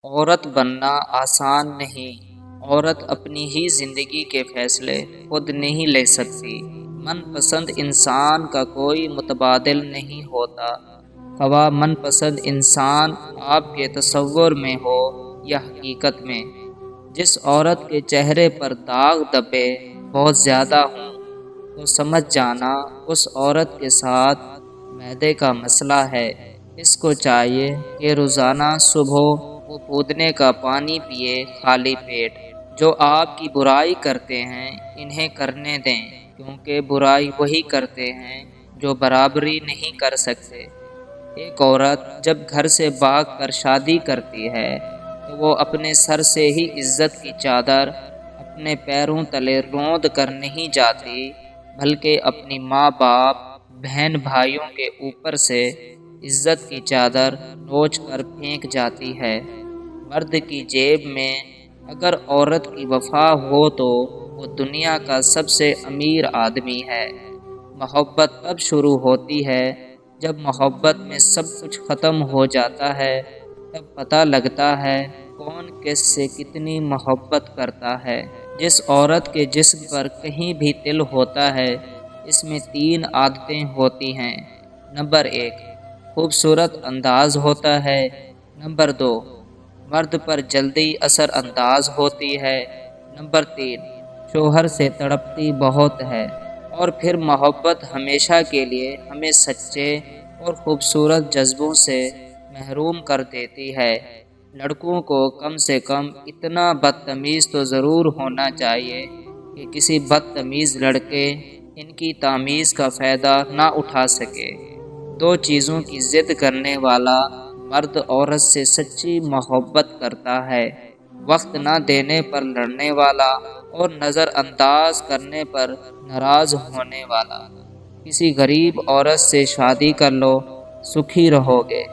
عورت بننا آسان نہیں۔ عورت اپنی ہی زندگی کے فیصلے خود نہیں لے سکتی۔ من پسند انسان کا کوئی متبادل نہیں ہوتا، خواہ من پسند انسان آپ کے تصور میں ہو یا حقیقت میں۔ جس عورت کے چہرے پر داغ دھبے بہت زیادہ ہوں تو سمجھ جانا اس عورت کے ساتھ معدے کا مسئلہ ہے۔ اس کو چاہیے کہ روزانہ صبح وہ پودنے کا پانی پیے خالی پیٹ۔ جو آپ کی برائی کرتے ہیں انہیں کرنے دیں، کیونکہ برائی وہی کرتے ہیں جو برابری نہیں کر سکتے۔ ایک عورت جب گھر سے بھاگ کر شادی کرتی ہے تو وہ اپنے سر سے ہی عزت کی چادر اپنے پیروں تلے روند کر نہیں جاتی، بلکہ اپنی ماں باپ، بہن بھائیوں کے اوپر سے عزت کی چادر نوچ کر پھینک جاتی ہے۔ مرد کی جیب میں اگر عورت کی وفا ہو تو وہ دنیا کا سب سے امیر آدمی ہے۔ محبت تب شروع ہوتی ہے جب محبت میں سب کچھ ختم ہو جاتا ہے، تب پتہ لگتا ہے کون کس سے کتنی محبت کرتا ہے۔ جس عورت کے جسم پر کہیں بھی تل ہوتا ہے اس میں 3 عادتیں ہوتی ہیں۔ نمبر 1، خوبصورت انداز ہوتا ہے۔ نمبر 2، مرد پر جلدی اثر انداز ہوتی ہے۔ نمبر 3، شوہر سے تڑپتی بہت ہے۔ اور پھر محبت ہمیشہ کے لیے ہمیں سچے اور خوبصورت جذبوں سے محروم کر دیتی ہے۔ لڑکوں کو کم سے کم اتنا بدتمیز تو ضرور ہونا چاہیے کہ کسی بدتمیز لڑکے ان کی تمیز کا فائدہ نہ اٹھا سکے۔ 2 چیزوں کی ضد کرنے والا مرد عورت سے سچی محبت کرتا ہے: وقت نہ دینے پر لڑنے والا اور نظر انداز کرنے پر ناراض ہونے والا۔ کسی غریب عورت سے شادی کر لو، سکھی رہو گے۔